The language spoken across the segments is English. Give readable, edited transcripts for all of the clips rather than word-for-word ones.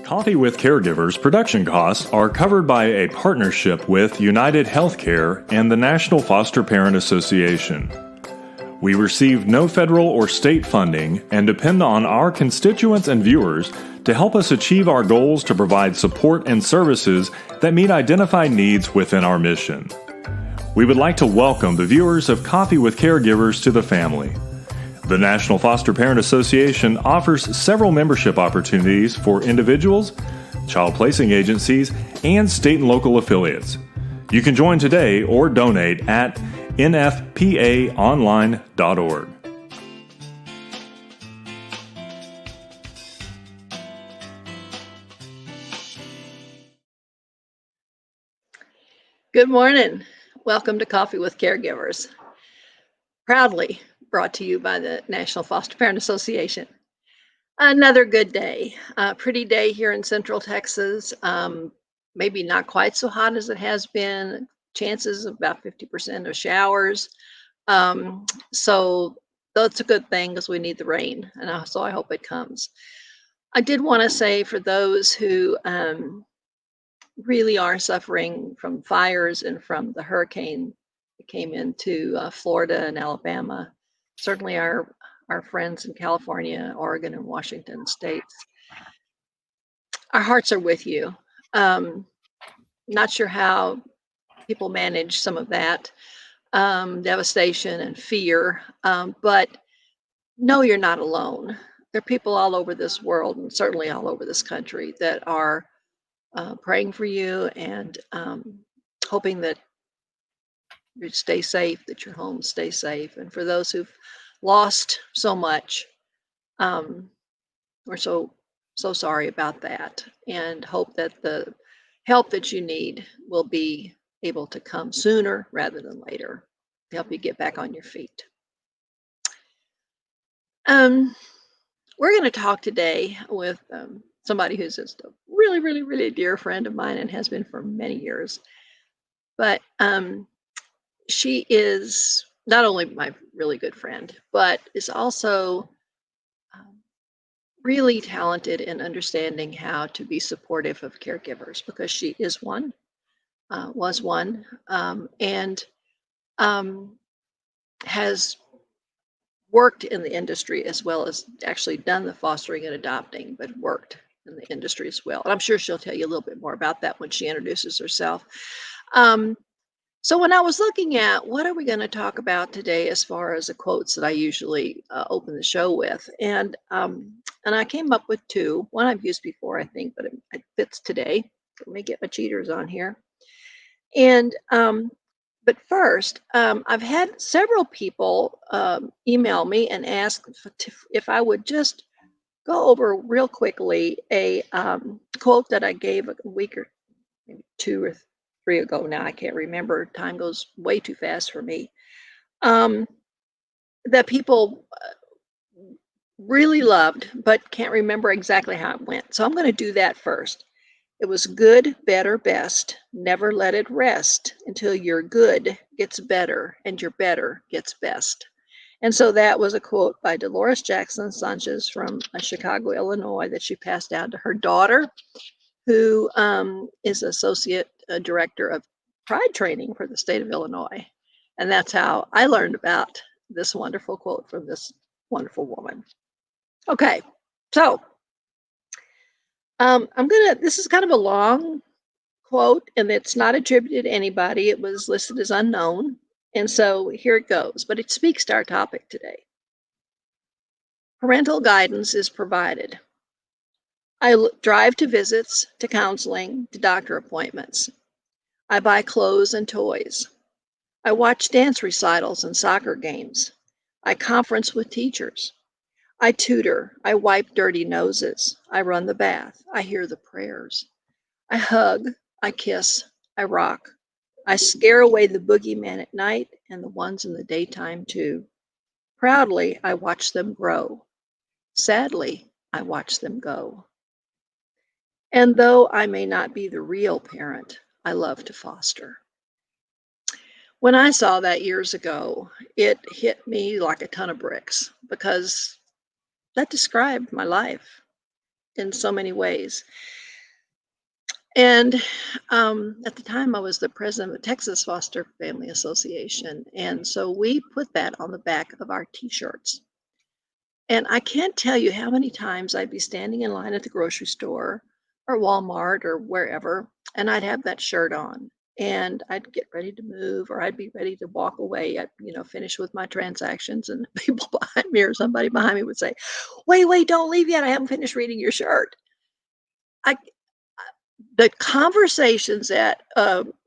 Coffee with Caregivers production costs are covered by a partnership with United Healthcare and the National Foster Parent Association. We receive no federal or state funding and depend on our constituents and viewers to help us achieve our goals to provide support and services that meet identified needs within our mission. We would like to welcome the viewers of Coffee with Caregivers to the family. The National Foster Parent Association offers several membership opportunities for individuals, child placing agencies, and state and local affiliates. You can join today or donate at nfpaonline.org. Good morning. Welcome to Coffee with Caregivers. Proudly brought to you by the National Foster Parent Association. Another good day. Pretty day here in Central Texas. Maybe not quite so hot as it has been. Chances of about 50% of showers. So that's a good thing because we need the rain. And so I hope it comes. I did want to say for those who really are suffering from fires and from the hurricane that came into Florida and Alabama, certainly our friends in California, Oregon, and Washington states, our hearts are with you. Not sure how people manage some of that devastation and fear, but know you're not alone. There are people all over this world and certainly all over this country that are praying for you and hoping that you stay safe, that your home stays safe. And for those who've lost so much, we're so sorry about that, and hope that the help that you need will be able to come sooner rather than later to help you get back on your feet. We're going to talk today with somebody who's just a really, really, really dear friend of mine and has been for many years. But she is not only my really good friend, but is also really talented in understanding how to be supportive of caregivers, because she is one, was one, and has worked in the industry as well as actually done the fostering and adopting, but worked in the industry as well. And I'm sure she'll tell you a little bit more about that when she introduces herself. So when I was looking at what are we going to talk about today as far as the quotes that I usually open the show with, and I came up with two. One I've used before, I think, but it fits today. Let me get my cheaters on here. And but first, I've had several people email me and ask if I would just go over real quickly a quote that I gave a week or maybe 2 or 3 ago now. I can't remember. Time goes way too fast for me. That people really loved, but can't remember exactly how it went. So I'm going to do that first. It was good, better, best. Never let it rest until your good gets better and your better gets best. And so that was a quote by Dolores Jackson Sanchez from Chicago, Illinois, that she passed down to her daughter, who is Associate Director of Pride Training for the state of Illinois. And that's how I learned about this wonderful quote from this wonderful woman. Okay, so this is kind of a long quote, and it's not attributed to anybody. It was listed as unknown. And so here it goes, but it speaks to our topic today. Parental guidance is provided. I drive to visits, to counseling, to doctor appointments. I buy clothes and toys. I watch dance recitals and soccer games. I conference with teachers. I tutor. I wipe dirty noses. I run the bath. I hear the prayers. I hug. I kiss. I rock. I scare away the boogeyman at night and the ones in the daytime too. Proudly, I watch them grow. Sadly, I watch them go. And though I may not be the real parent, I love to foster. When I saw that years ago, it hit me like a ton of bricks, because that described my life. in so many ways. And at the time, I was the president of the Texas Foster Family Association. And so we put that on the back of our t shirts. And I can't tell you how many times I'd be standing in line at the grocery store or Walmart or wherever, and I'd have that shirt on. And I'd get ready to move, or I'd be ready to walk away. I'd, finish with my transactions, and people behind me or somebody behind me would say, "Wait, wait, don't leave yet. I haven't finished reading your shirt." I, the conversations that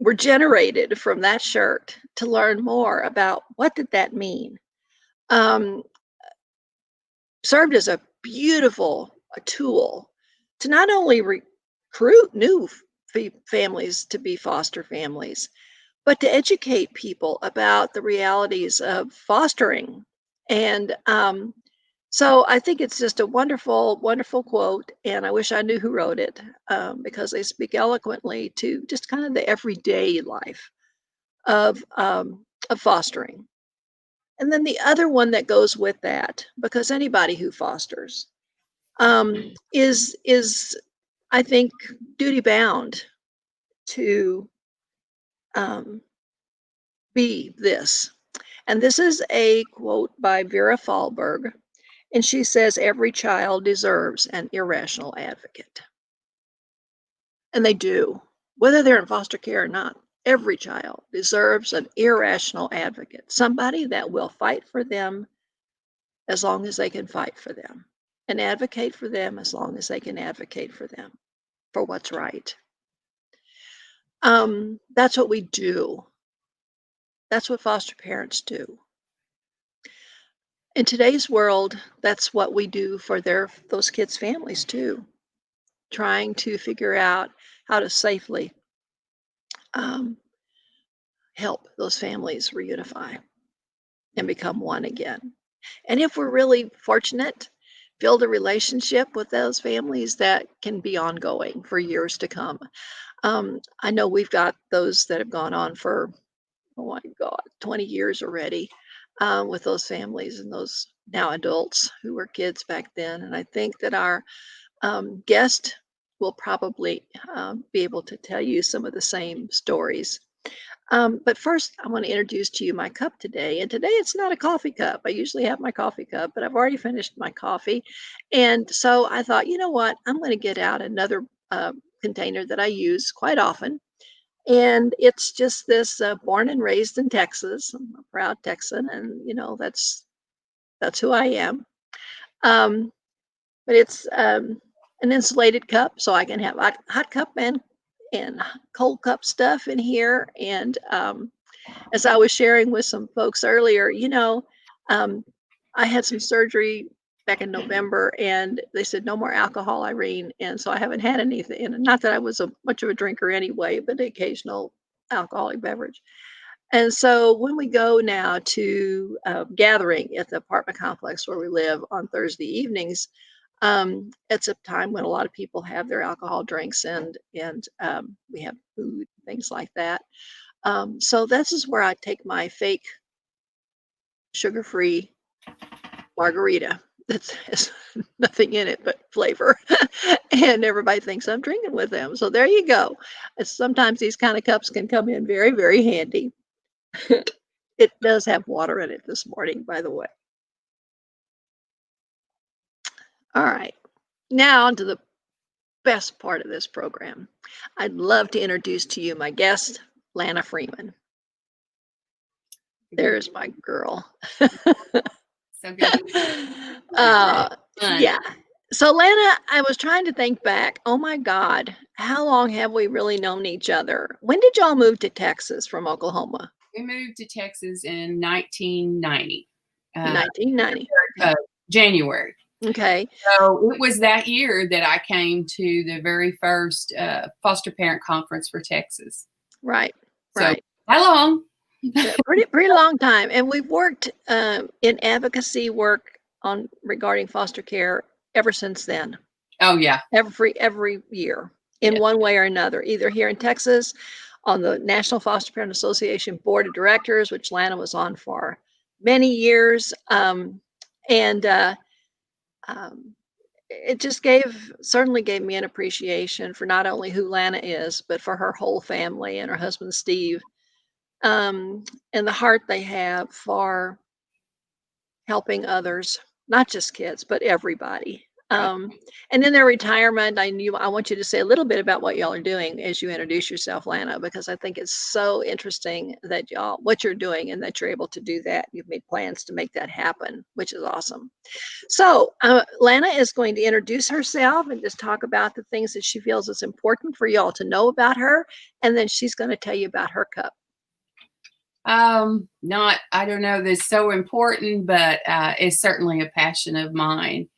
were generated from that shirt to learn more about what did that mean. Um, Served as a beautiful tool to not only recruit new families to be foster families, but to educate people about the realities of fostering. And so I think it's just a wonderful, wonderful quote. And I wish I knew who wrote it, because they speak eloquently to just kind of the everyday life of fostering. And then the other one that goes with that, because anybody who fosters is I think duty bound to um, be this. And this is a quote by Vera Fahlberg, and she says every child deserves an irrational advocate, and they do, whether they're in foster care or not. Every child deserves an irrational advocate, somebody that will fight for them as long as they can fight for them, and advocate for them as long as they can advocate for them for what's right. That's what we do. That's what foster parents do. In today's world, that's what we do for those kids' families too, trying to figure out how to safely um, help those families reunify and become one again. And if we're really fortunate, build a relationship with those families that can be ongoing for years to come. I know we've got those that have gone on for, oh my God, 20 years already, with those families and those now adults who were kids back then. And I think that our guest will probably be able to tell you some of the same stories. But first, I want to introduce to you my cup today. And today it's not a coffee cup. I usually have my coffee cup, but I've already finished my coffee. And so I thought, you know what? I'm going to get out another container that I use quite often. And it's just this born and raised in Texas. I'm a proud Texan, and that's who I am. Um, but it's an insulated cup, so I can have hot cup and cold cup stuff in here. And as I was sharing with some folks earlier, um, I had some surgery back in November, and they said no more alcohol, Irene. And so I haven't had anything. And not that I was much of a drinker anyway, but the occasional alcoholic beverage. And so when we go now to gathering at the apartment complex where we live on Thursday evenings, it's a time when a lot of people have their alcohol drinks, and we have food, things like that. So this is where I take my fake sugar-free margarita that has nothing in it but flavor, and everybody thinks I'm drinking with them. So there you go. Sometimes these kind of cups can come in very, very handy. It does have water in it this morning, by the way. All right, now on to the best part of this program. I'd love to introduce to you my guest, Lana Freeman. There's my girl. So good. Yeah. So Lana, I was trying to think back. Oh my God, how long have we really known each other? When did y'all move to Texas from Oklahoma? We moved to Texas in 1990. 1990. January. Okay. So it was that year that I came to the very first foster parent conference for Texas. Right. So Right. how long? Pretty long time. And we've worked in advocacy work regarding foster care ever since then. Oh yeah. Every year in one way or another, either here in Texas on the National Foster Parent Association Board of Directors, which Lana was on for many years, and it just certainly gave me an appreciation for not only who Lana is, but for her whole family and her husband Steve, um, and the heart they have for helping others, not just kids, but everybody. Right. And in their retirement, I want you to say a little bit about what y'all are doing as you introduce yourself, Lana, because I think it's so interesting that y'all what you're doing and that you're able to do that. You've made plans to make that happen, which is awesome. So, Lana is going to introduce herself and just talk about the things that she feels is important for y'all to know about her, and then she's going to tell you about her cup. Not, I don't know that's so important, but it's certainly a passion of mine.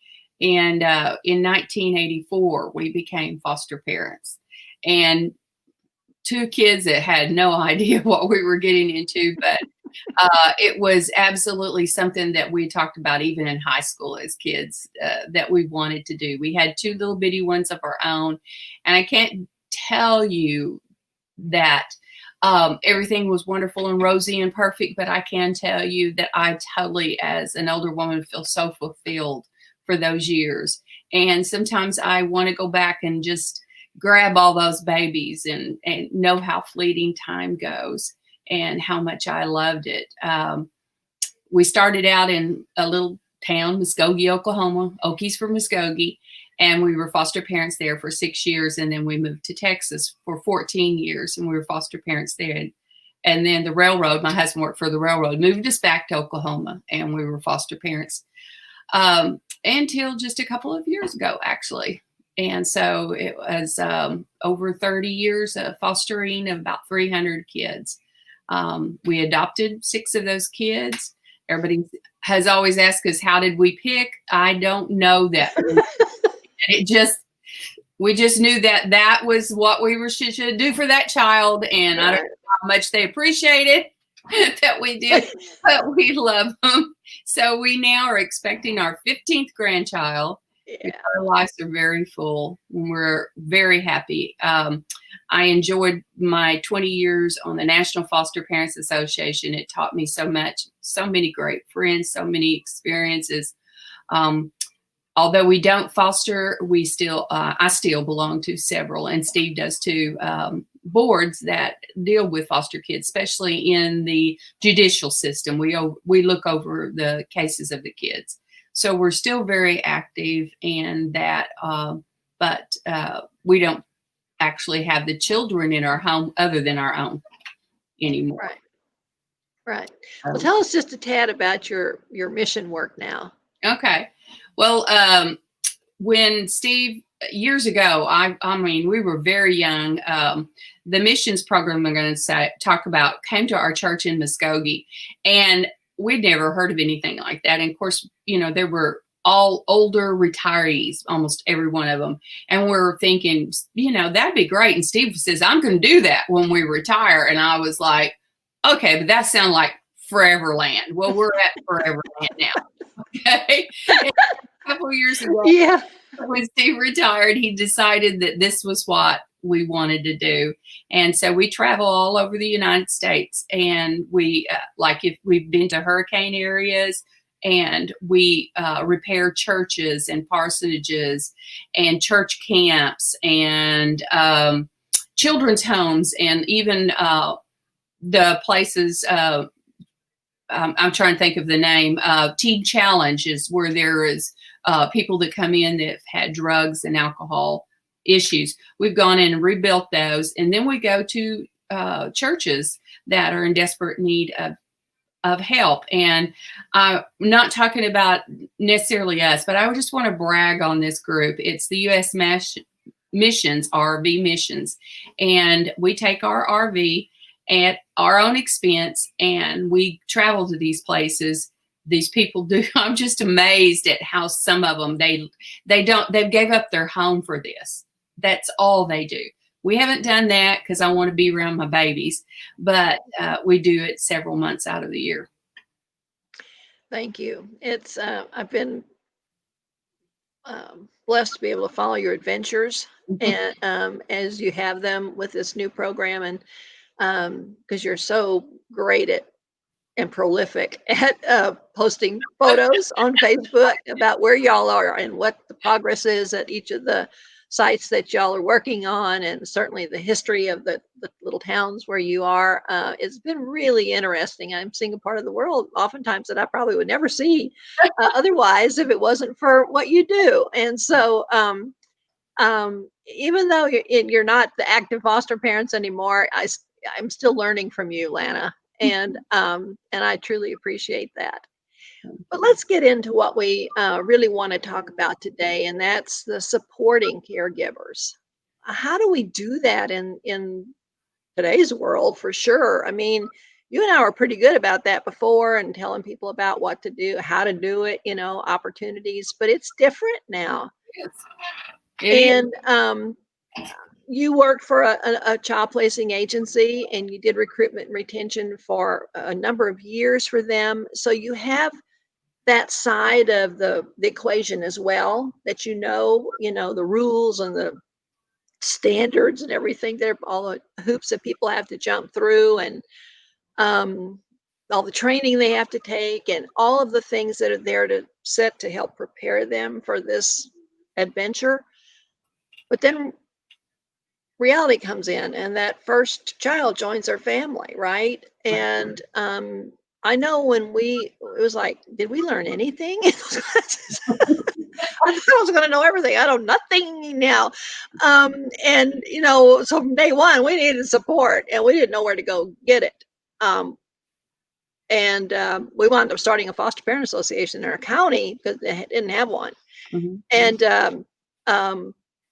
And in 1984, we became foster parents, and two kids that had no idea what we were getting into, but it was absolutely something that we talked about even in high school as kids, that we wanted to do. We had two little bitty ones of our own, and I can't tell you that everything was wonderful and rosy and perfect, but I can tell you that I totally, as an older woman, feel so fulfilled for those years. And sometimes I want to go back and just grab all those babies and know how fleeting time goes and how much I loved it. We started out in a little town, Muskogee, Oklahoma. Okies from Muskogee. And we were foster parents there for 6 years. And then we moved to Texas for 14 years, and we were foster parents there. And then the railroad, my husband worked for the railroad, moved us back to Oklahoma, and we were foster parents until just a couple of years ago, actually. And so it was over 30 years of fostering of about 300 kids. We adopted 6 of those kids. Everybody has always asked us, how did we pick? I don't know that. We just knew that that was what we should do for that child. And I don't know how much they appreciated that we did, but we love them. So we now are expecting our 15th grandchild. Yeah. Our lives are very full. We're very happy. I enjoyed my 20 years on the National Foster Parents Association. It taught me so much, so many great friends, so many experiences. Although we don't foster, we still, I still belong to several, and Steve does too, boards that deal with foster kids, especially in the judicial system. We look over the cases of the kids. So we're still very active in that, but we don't actually have the children in our home other than our own anymore. Right. Right. Well, tell us just a tad about your mission work now. Okay. Well, when Steve, years ago, I mean, we were very young. The missions program I'm going to talk about came to our church in Muskogee, and we'd never heard of anything like that. And of course, you know, there were all older retirees, almost every one of them. And we're thinking, you know, that'd be great. And Steve says, I'm going to do that when we retire. And I was like, okay, but that sounds like Foreverland. Well, we're at Foreverland now. Okay. And a couple of years ago, yeah, when Steve retired, he decided that this was what we wanted to do. And so we travel all over the United States, and we, like if we've been to hurricane areas, and we repair churches and parsonages and church camps and children's homes, and even the places, I'm trying to think of the name, teen challenges, where there is people that come in that have had drugs and alcohol issues. We've gone in and rebuilt those. And then we go to churches that are in desperate need of help. And I'm not talking about necessarily us, but I just want to brag on this group. It's the U.S. Missions, RV Missions. And we take our RV at our own expense, and we travel to these places. These people do. I'm just amazed at how some of them, they gave up their home for this. That's all they do. We haven't done that because I want to be around my babies, but we do it several months out of the year. Thank you. It's I've been blessed to be able to follow your adventures, and as you have them with this new program, and because you're so great and prolific at posting photos on Facebook about where y'all are and what the progress is at each of the sites that y'all are working on, and certainly the history of the little towns where you are. It's been really interesting. I'm seeing a part of the world oftentimes that I probably would never see otherwise if it wasn't for what you do. And so even though you're not the active foster parents anymore, I'm still learning from you, Lana, and I truly appreciate that. But let's get into what we really want to talk about today, and that's the supporting caregivers. How do we do that in today's world? For sure. I mean, you and I were pretty good about that before, and telling people about what to do, how to do it, opportunities. But it's different now. Yes. It is. And you worked for a child placing agency, and you did recruitment and retention for a number of years for them. So you have that side of the equation as well, that the rules and the standards and everything. They're all the hoops that people have to jump through, and all the training they have to take, and all of the things that are there to set to help prepare them for this adventure. But then reality comes in, and that first child joins their family, right? And I know when it was like, did we learn anything in those classes? I thought I was going to know everything. I know nothing now. And so from day one, we needed support, and we didn't know where to go get it. And we wound up starting a foster parent association in our county because they didn't have one. And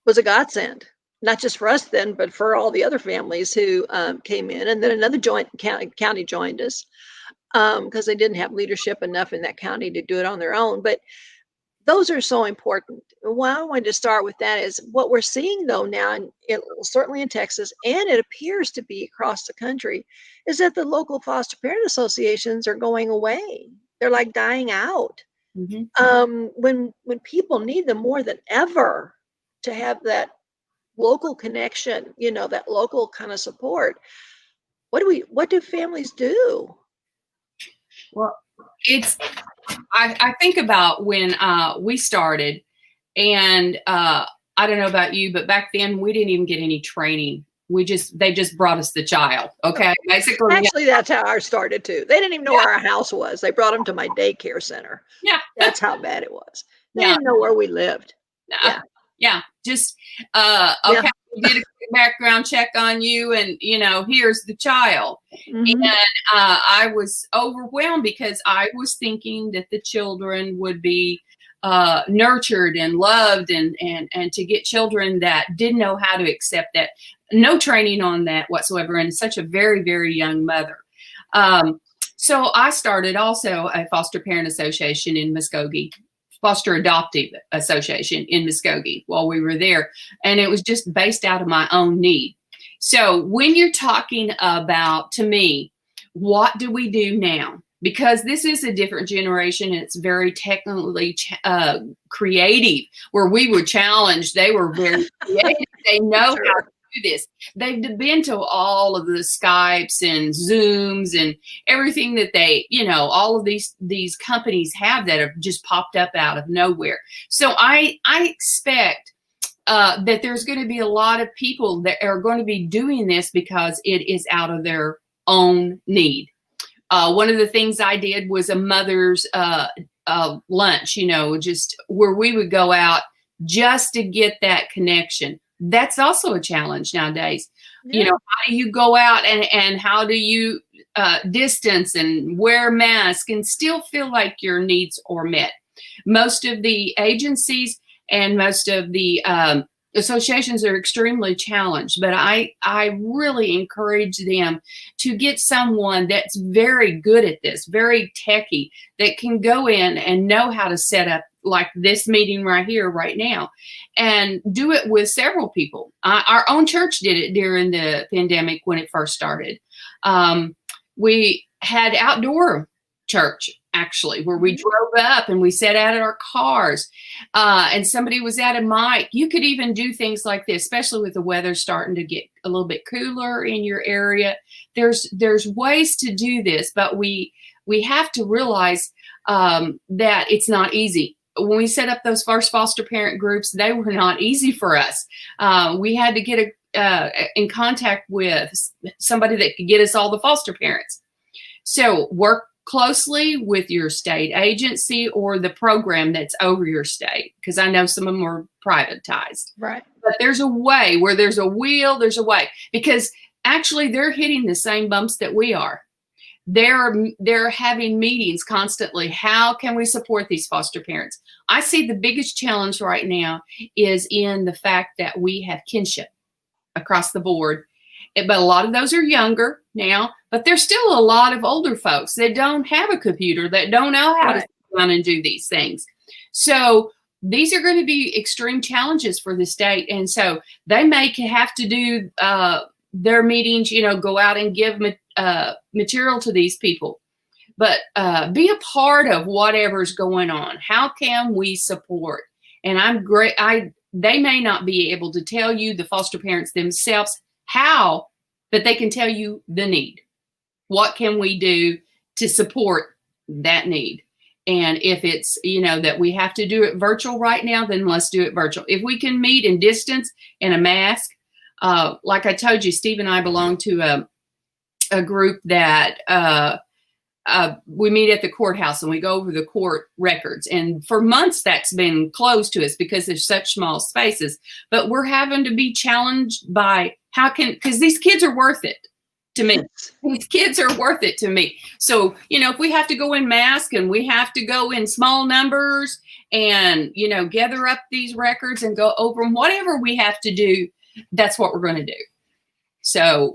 was a godsend, not just for us then, but for all the other families who came in. And then another county joined us because they didn't have leadership enough in that county to do it on their own. But those are so important. What I wanted to start with that is what we're seeing though now, and certainly in Texas, and it appears to be across the country, is that the local foster parent associations are going away. They're like dying out. When people need them more than ever to have that local connection, that local kind of support. What do families do? Well, I think about when we started, and I don't know about you, but back then we didn't even get any training. They just brought us the child. Okay. Basically. Actually, that's how ours started too. They didn't even know where our house was. They brought them to my daycare center. Yeah. That's how bad it was. They didn't know where we lived. Yeah. Just, okay. We did a quick background check on you, and here's the child. And I was overwhelmed because I was thinking that the children would be nurtured and loved, and to get children that didn't know how to accept that. No training on that whatsoever, and such a very, very young mother. So I started also a foster parent association in Muskogee, foster adoptive association in Muskogee while we were there. And it was just based out of my own need. So when you're talking about, to me, what do we do now? Because this is a different generation, and it's very technically creative, where we were challenged. They were very creative. They know how to do this. They've been to all of the Skypes and Zooms and everything that they, all of these companies have that have just popped up out of nowhere. So I expect that there's going to be a lot of people that are going to be doing this because it is out of their own need. One of the things I did was a mother's lunch, just where we would go out just to get that connection. That's also a challenge nowadays. Yeah. How do you go out and how do you distance and wear masks and still feel like your needs are met? Most of the agencies and most of the associations are extremely challenged, but I really encourage them to get someone that's very good at this, very techie, that can go in and know how to set up like this meeting right here, right now, and do it with several people. Our own church did it during the pandemic when it first started. We had outdoor church, actually, where we drove up and we sat out at our cars, and somebody was at a mic. You could even do things like this, especially with the weather starting to get a little bit cooler in your area. There's ways to do this, but we we have to realize that it's not easy. When we set up those first foster parent groups, they were not easy for us. We had to get in contact with somebody that could get us all the foster parents. So work closely with your state agency or the program that's over your state, because I know some of them are privatized. Right. But there's a way. Where there's a will, there's a way, because actually they're hitting the same bumps that we are. They're having meetings constantly. How can we support these foster parents? I see the biggest challenge right now is in the fact that we have kinship across the board. But a lot of those are younger now, but there's still a lot of older folks that don't have a computer, that don't know how to sit down and do these things. So these are going to be extreme challenges for the state. And so they may have to do their meetings, go out and give material to these people. But be a part of whatever's going on. How can we support? And they may not be able to tell you, the foster parents themselves, how, but they can tell you the need. What can we do to support that need? And if it's, that we have to do it virtual right now, then let's do it virtual. If we can meet in distance in a mask, like I told you, Steve and I belong to a group that we meet at the courthouse and we go over the court records. And for months that's been closed to us because there's such small spaces. But we're having to be challenged by because these kids are worth it to me. These kids are worth it to me. So, if we have to go in mask and we have to go in small numbers and, gather up these records and go over them, whatever we have to do, that's what we're going to do. So,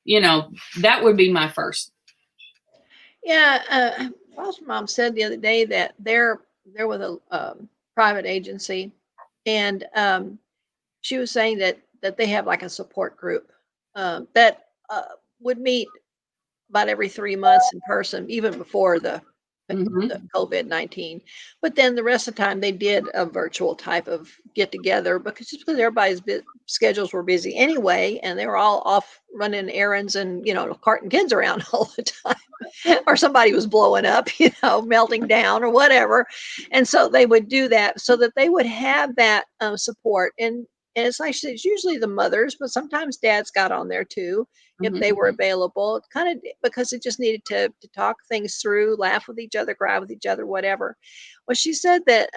that would be my first. Yeah, foster mom said the other day that they're with a private agency, and she was saying that they have like a support group that would meet about every 3 months in person, even before the COVID-19. But then the rest of the time they did a virtual type of get together because everybody's schedules were busy anyway, and they were all off running errands and carting kids around all the time, or somebody was blowing up, melting down or whatever, and so they would do that so that they would have that support. And it's like it's usually the mothers, but sometimes dads got on there too if they were available, kind of because it just needed to talk things through, laugh with each other, cry with each other, whatever. Well, she said that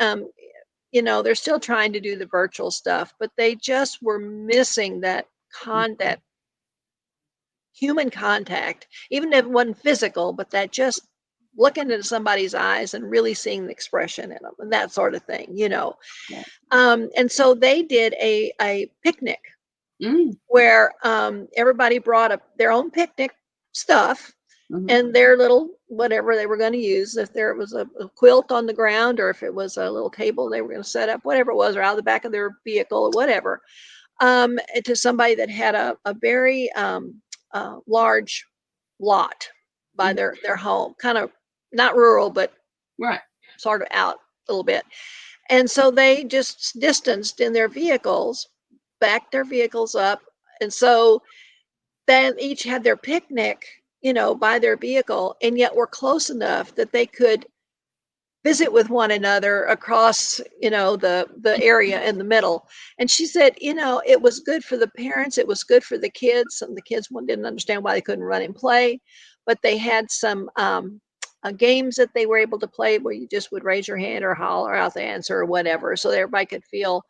they're still trying to do the virtual stuff, but they just were missing that human contact, even if it wasn't physical, but that just looking into somebody's eyes and really seeing the expression in them and that sort of thing, Yeah. And so they did a picnic where everybody brought up their own picnic stuff and their little whatever they were going to use. If there was a quilt on the ground, or if it was a little table they were going to set up, whatever it was, or out of the back of their vehicle or whatever, to somebody that had a very large lot by their home, kind of not rural, but sort of out a little bit. And so they just distanced in their vehicles, backed their vehicles up. And so then each had their picnic, by their vehicle, and yet were close enough that they could visit with one another across, the area in the middle. And she said, it was good for the parents. It was good for the kids. Some of the kids didn't understand why they couldn't run and play, but they had some games that they were able to play where you just would raise your hand or holler out the answer or whatever, so that everybody could feel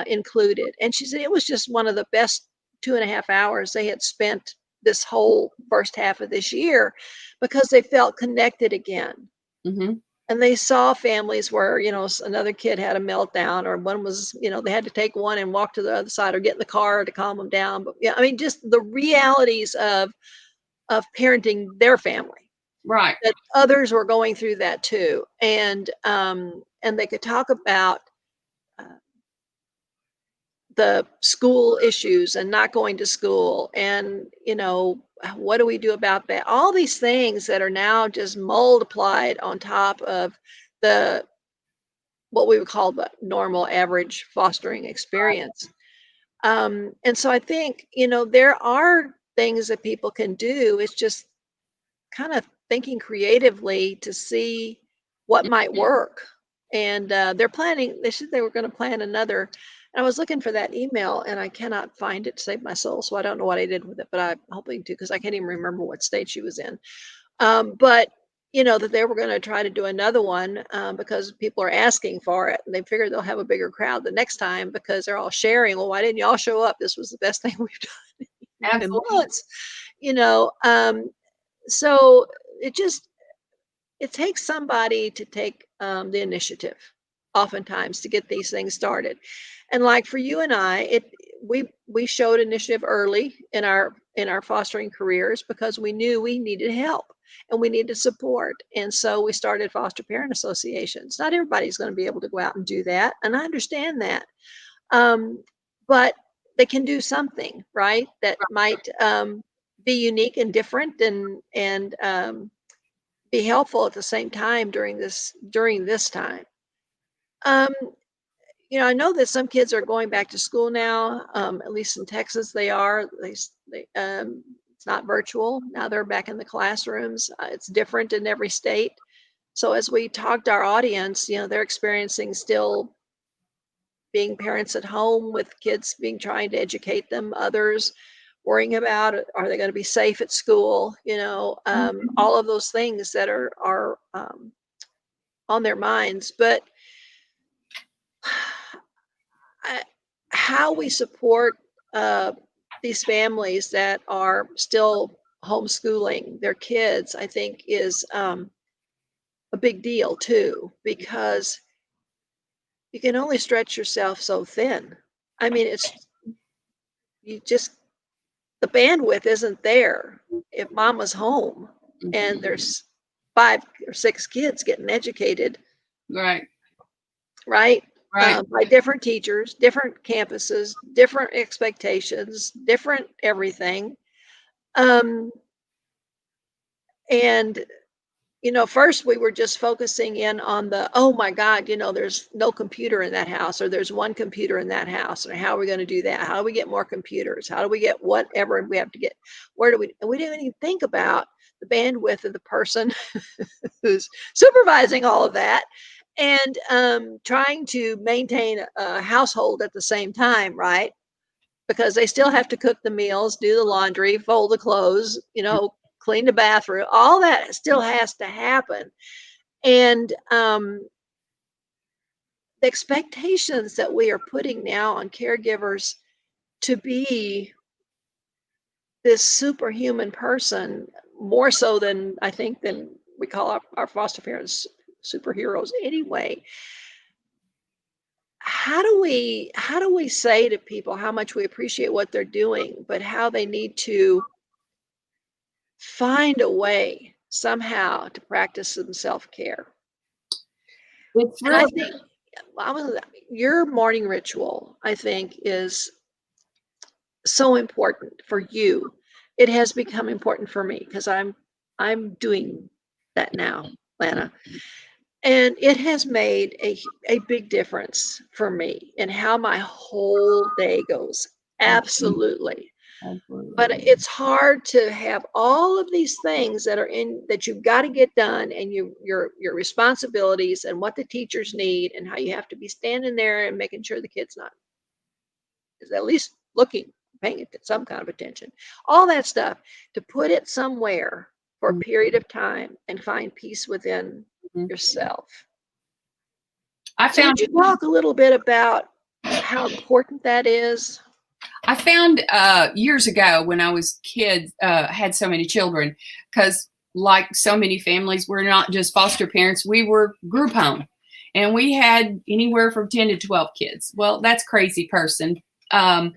included. And she said it was just one of the best 2.5 hours they had spent this whole first half of this year, because they felt connected again. And they saw families where, another kid had a meltdown, or one was, they had to take one and walk to the other side or get in the car to calm them down. But yeah, I mean, just the realities of parenting their family. Right. That others were going through that too. And they could talk about the school issues and not going to school, and what do we do about that? All these things that are now just multiplied on top of what we would call the normal average fostering experience. And so I think there are things that people can do. It's just kind of thinking creatively to see what might work. And they're planning, they said they were going to plan another. And I was looking for that email and I cannot find it to save my soul. So I don't know what I did with it, but I'm hoping to, because I can't even remember what state she was in. But you know, that they were going to try to do another one because people are asking for it, and they figure they'll have a bigger crowd the next time because they're all sharing. Well, why didn't y'all show up? This was the best thing we've done in Absolutely. months, you know. So it just it takes somebody to take the initiative, oftentimes, to get these things started. And like for you and I, we showed initiative early in our fostering careers because we knew we needed help and we needed support. And so we started foster parent associations. Not everybody's going to be able to go out and do that, and I understand that. But they can do something, right? That might be unique and different, and be helpful at the same time during this time. Um, you know, I know that some kids are going back to school now. At least in Texas, they are. It's not virtual now; they're back in the classrooms. It's different in every state. So as we talk to our audience, you know, they're experiencing still being parents at home with kids being trying to educate them. Others worrying about are they going to be safe at school? You know, all of those things that are on their minds. But I, how we support uh, these families that are still homeschooling their kids, I think, is a big deal too, because you can only stretch yourself so thin. I mean, it's you just the bandwidth isn't there if mama's home and there's 5 or 6 kids getting educated, Right. right? Right. By different teachers, different campuses, different expectations, different everything. Um, and you know, first we were just focusing in on the, oh my God, you know, there's no computer in that house, or there's one computer in that house, and how are we going to do that? How do we get more computers? How do we get whatever we have to get? Where do we? And we didn't even think about the bandwidth of the person who's supervising all of that, and trying to maintain a household at the same time, right? Because they still have to cook the meals, do the laundry, fold the clothes, you know, clean the bathroom. All that still has to happen. And the expectations that we are putting now on caregivers to be this superhuman person, more so than I think than we call our foster parents superheroes anyway. How do we say to people how much we appreciate what they're doing, but how they need to find a way somehow to practice some self-care? It's And I really think your morning ritual, I think, is so important for you. It has become important for me because I'm doing that now, Lana. And it has made a big difference for me in how my whole day goes. Absolutely. But absolutely. it's hard to have all of these things that are in that you've got to get done, and your responsibilities and what the teachers need, and how you have to be standing there and making sure the kid's not is at least looking, paying it some kind of attention. All that stuff, to put it somewhere for a period of time and find peace within Mhm. yourself. I So found would you talk a little bit about how important that is? I found years ago when I was kids, had so many children, because like so many families, we're not just foster parents, we were group home. And we had anywhere from 10 to 12 kids. Well, that's crazy person. Um,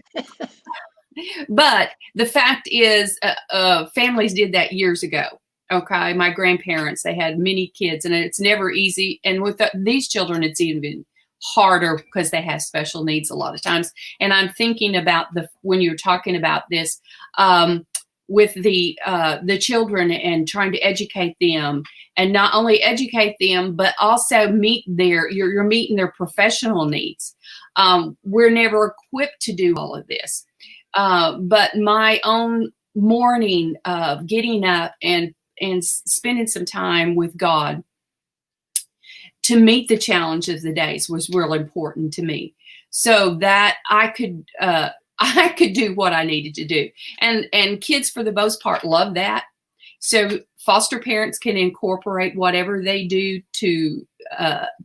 but the fact is, families did that years ago. Okay. My grandparents, they had many kids, and it's never easy. And with these children, it's even harder because they have special needs a lot of times. And I'm thinking about when you're talking about this, with the children and trying to educate them, and not only educate them, but also meet you're meeting their professional needs. We're never equipped to do all of this. But my own morning of getting up and spending some time with God to meet the challenge of the days was real important to me, so that I could do what I needed to do. And kids, for the most part, love that. So foster parents can incorporate whatever they do to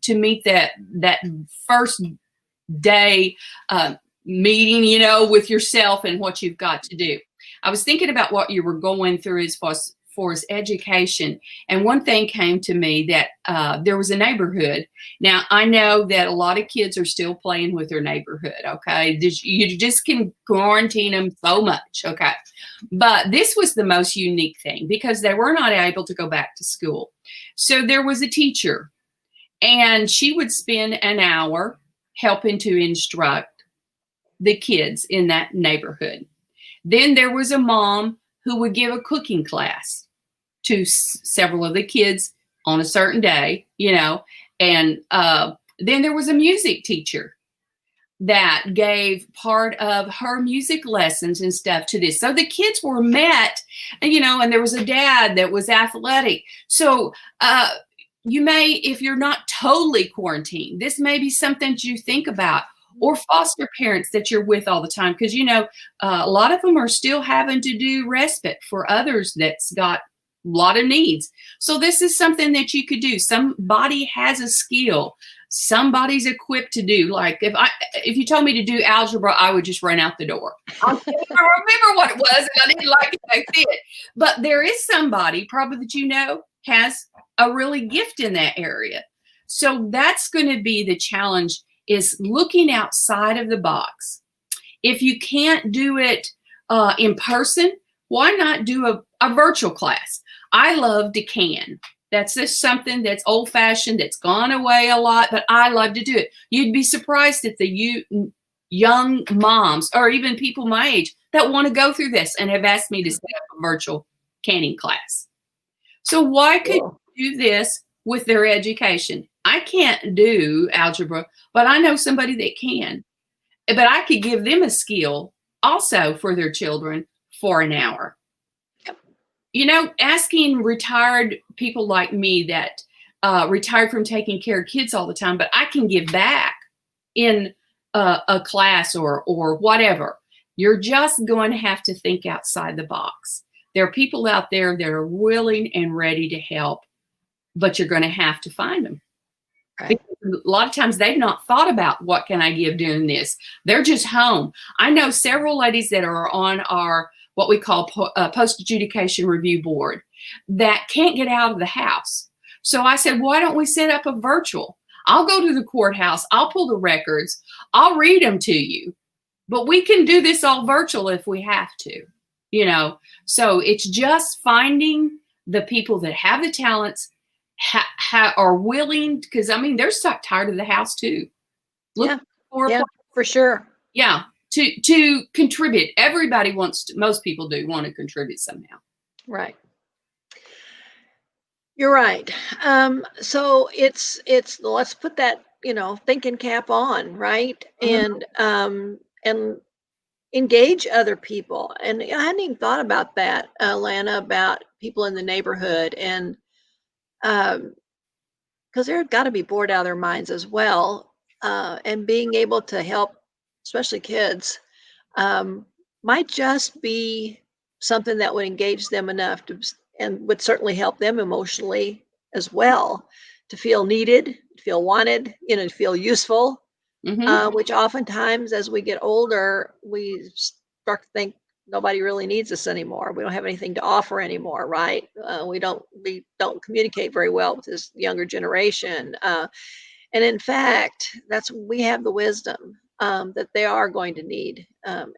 meet that first day meeting, you know, with yourself and what you've got to do. I was thinking about what you were going through as far as education, and one thing came to me that there was a neighborhood. Now, I know that a lot of kids are still playing with their neighborhood, okay? You just can quarantine them so much, okay? But this was the most unique thing because they were not able to go back to school. So there was a teacher, and she would spend an hour helping to instruct the kids in that neighborhood. Then there was a mom who would give a cooking class to several of the kids on a certain day, you know, and then there was a music teacher that gave part of her music lessons and stuff to this. So the kids were met, and, you know, and there was a dad that was athletic. So you may, if you're not totally quarantined, this may be something you think about, or foster parents that you're with all the time. Because, you know, a lot of them are still having to do respite for others that's got a lot of needs. So this is something that you could do. Somebody has a skill. Somebody's equipped to do. Like if you told me to do algebra, I would just run out the door. I remember what it was, and I didn't like it back then. But there is somebody probably that you know has a really gift in that area. So that's going to be the challenge, is looking outside of the box. If you can't do it in person, why not do a virtual class? I love to can. That's just something that's old fashioned, that's gone away a lot, but I love to do it. You'd be surprised at the young moms, or even people my age, that want to go through this and have asked me to set up a virtual canning class. So why could you do this with their education? I can't do algebra, but I know somebody that can. But I could give them a skill also for their children for an hour. You know, asking retired people like me that retired from taking care of kids all the time, but I can give back in a class or whatever. You're just going to have to think outside the box. There are people out there that are willing and ready to help, but you're going to have to find them. Right. Because a lot of times they've not thought about what can I give doing this. They're just home. I know several ladies that are on our what we call post-adjudication review board that can't get out of the house. So I said, why don't we set up a virtual? I'll go to the courthouse. I'll pull the records. I'll read them to you. But we can do this all virtual if we have to, you know. So it's just finding the people that have the talents, are willing, because I mean, they're stuck tired of the house too. For sure. Yeah, to contribute. Everybody wants to, most people do want to contribute somehow. Right. You're right. So it's let's put that, you know, thinking cap on, right? Mm-hmm. And engage other people. And I hadn't even thought about that, Lana, about people in the neighborhood, and because they've got to be bored out of their minds as well, and being able to help, especially kids, might just be something that would engage them enough to, and would certainly help them emotionally as well, to feel needed, to feel wanted, you know, to feel useful, which oftentimes as we get older, we start to think nobody really needs us anymore. We don't have anything to offer anymore, right? We don't communicate very well with this younger generation. And in fact, we have the wisdom that they are going to need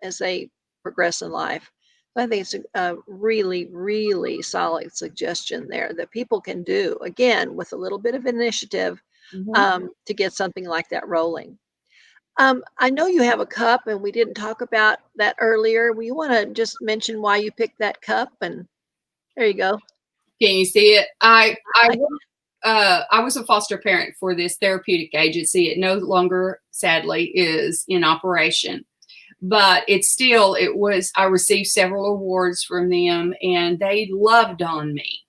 as they progress in life. So I think it's a really, really solid suggestion there that people can do, again, with a little bit of initiative, to get something like that rolling. I know you have a cup, and we didn't talk about that earlier. Will you want to just mention why you picked that cup? And there you go. Can you see it? I was a foster parent for this therapeutic agency. It no longer, sadly, is in operation, but I received several awards from them, and they loved on me.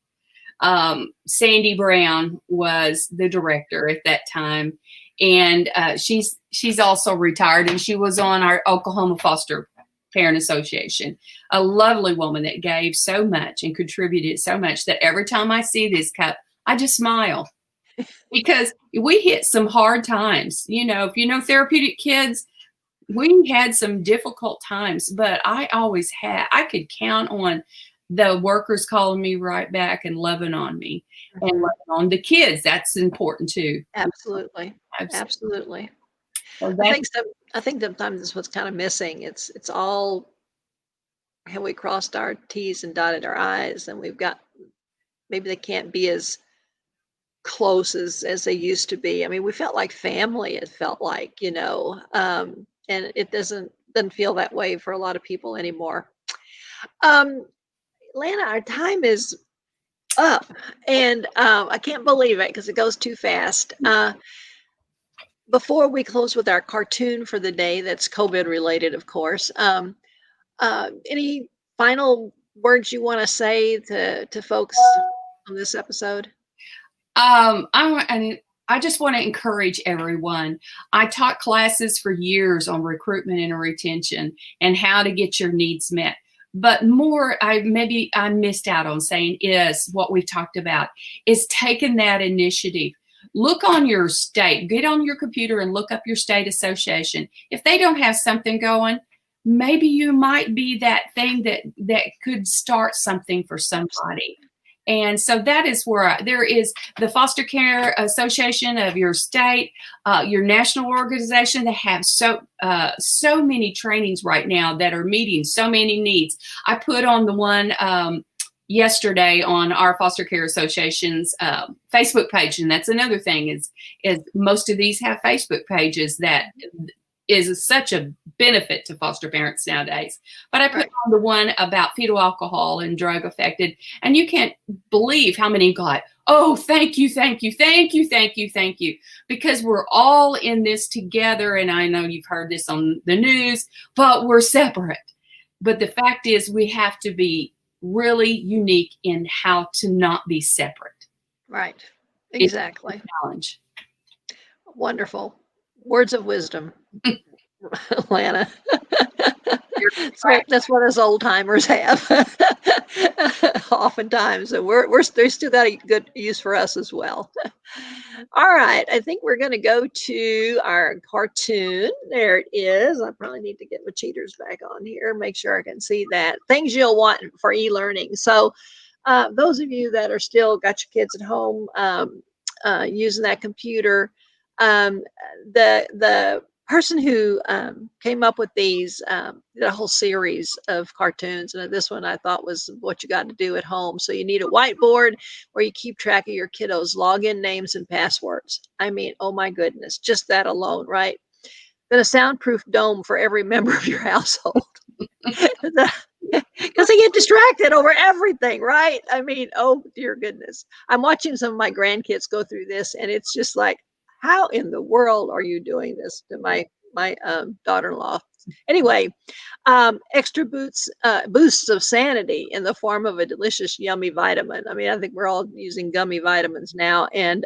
Sandy Brown was the director at that time, and she's also retired, and she was on our Oklahoma Foster Parent Association. A lovely woman that gave so much and contributed so much that every time I see this cup, I just smile because we hit some hard times. You know, if you know Therapeutic Kids, we had some difficult times, but I could count on the workers calling me right back and loving on me and loving on the kids. That's important too. Absolutely. Absolutely. Absolutely. So I think sometimes that's what's kind of missing. It's all, have we crossed our T's and dotted our I's, and we've got, maybe they can't be as close as they used to be. I mean, we felt like family, it felt like, and it doesn't feel that way for a lot of people anymore. Lana, our time is up, and I can't believe it because it goes too fast. Before we close with our cartoon for the day, that's COVID related, of course, any final words you want to say to folks on this episode? I just want to encourage everyone. I taught classes for years on recruitment and retention and how to get your needs met. But more, I missed out on saying is what we've talked about is taking that initiative. Look on your state, get on your computer and look up your state association. If they don't have something going, maybe you might be that thing that could start something for somebody. And so that is where there is the Foster Care Association of your state, your national organization that have so many trainings right now that are meeting so many needs. I put on the one yesterday on our Foster Care Association's Facebook page, and that's another thing is most of these have Facebook pages that is such a benefit to foster parents nowadays. But I put on the one about fetal alcohol and drug affected, and you can't believe how many got, oh, thank you, thank you, thank you, thank you, thank you, because we're all in this together. And I know you've heard this on the news, but we're separate. But the fact is we have to be really unique in how to not be separate. Right. Exactly. It's a challenge. Wonderful. Words of wisdom, Lana. That's what us old timers have. Oftentimes, and they still got a good use for us as well. All right, I think we're going to go to our cartoon. There it is. I probably need to get my cheaters back on here, make sure I can see that. Things you'll want for e-learning. So those of you that are still got your kids at home using that computer, the person who came up with these did a whole series of cartoons, and this one I thought was what you got to do at home. So you need a whiteboard where you keep track of your kiddos' login names and passwords. I mean, oh my goodness, just that alone, right? Then a soundproof dome for every member of your household. Because they get distracted over everything, right? I mean, oh dear goodness. I'm watching some of my grandkids go through this, and it's just like, how in the world are you doing this to my daughter-in-law? Anyway, extra boosts of sanity in the form of a delicious, yummy vitamin. I mean, I think we're all using gummy vitamins now, and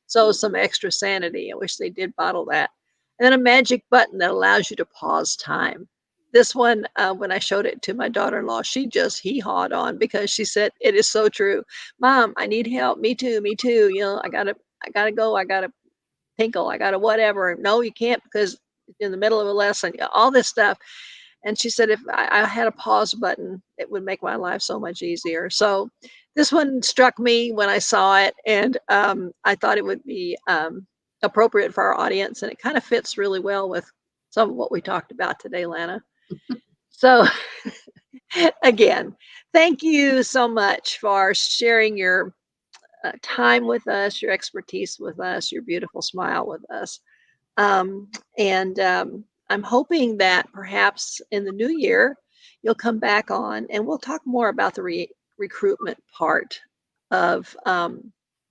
so some extra sanity. I wish they did bottle that. And then a magic button that allows you to pause time. This one, when I showed it to my daughter-in-law, she just hee-hawed on because she said, it is so true. Mom, I need help. Me too. You know, I gotta go. I gotta tinkle. I gotta whatever. No, you can't because in the middle of a lesson, all this stuff. And she said, if I had a pause button, it would make my life so much easier. So this one struck me when I saw it, and I thought it would be appropriate for our audience, and it kind of fits really well with some of what we talked about today, Lana. So again, thank you so much for sharing your time with us, your expertise with us, your beautiful smile with us. And I'm hoping that perhaps in the new year, you'll come back on and we'll talk more about the recruitment part of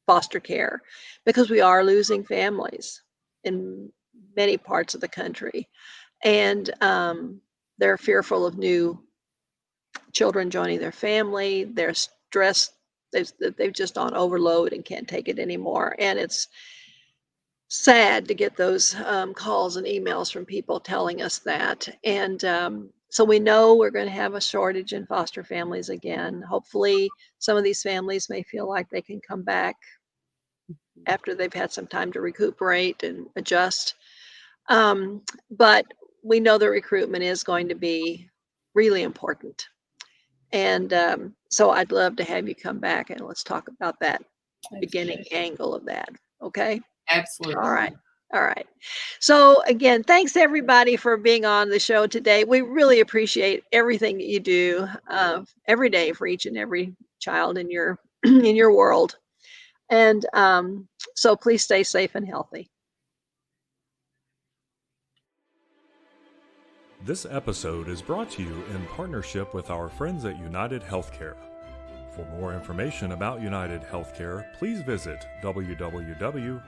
foster care, because we are losing families in many parts of the country. And they're fearful of new children joining their family. They're stressed they've just on overload and can't take it anymore. And it's sad to get those calls and emails from people telling us that. And so we know we're going to have a shortage in foster families again. Hopefully, some of these families may feel like they can come back after they've had some time to recuperate and adjust. But we know the recruitment is going to be really important. And so I'd love to have you come back and let's talk about that beginning angle of that. Okay? Absolutely. All right. All right. So again, thanks everybody for being on the show today. We really appreciate everything that you do every day for each and every child in your in your world. And so please stay safe and healthy. This episode is brought to you in partnership with our friends at United Healthcare. For more information about United Healthcare, please visit www.uhc.com.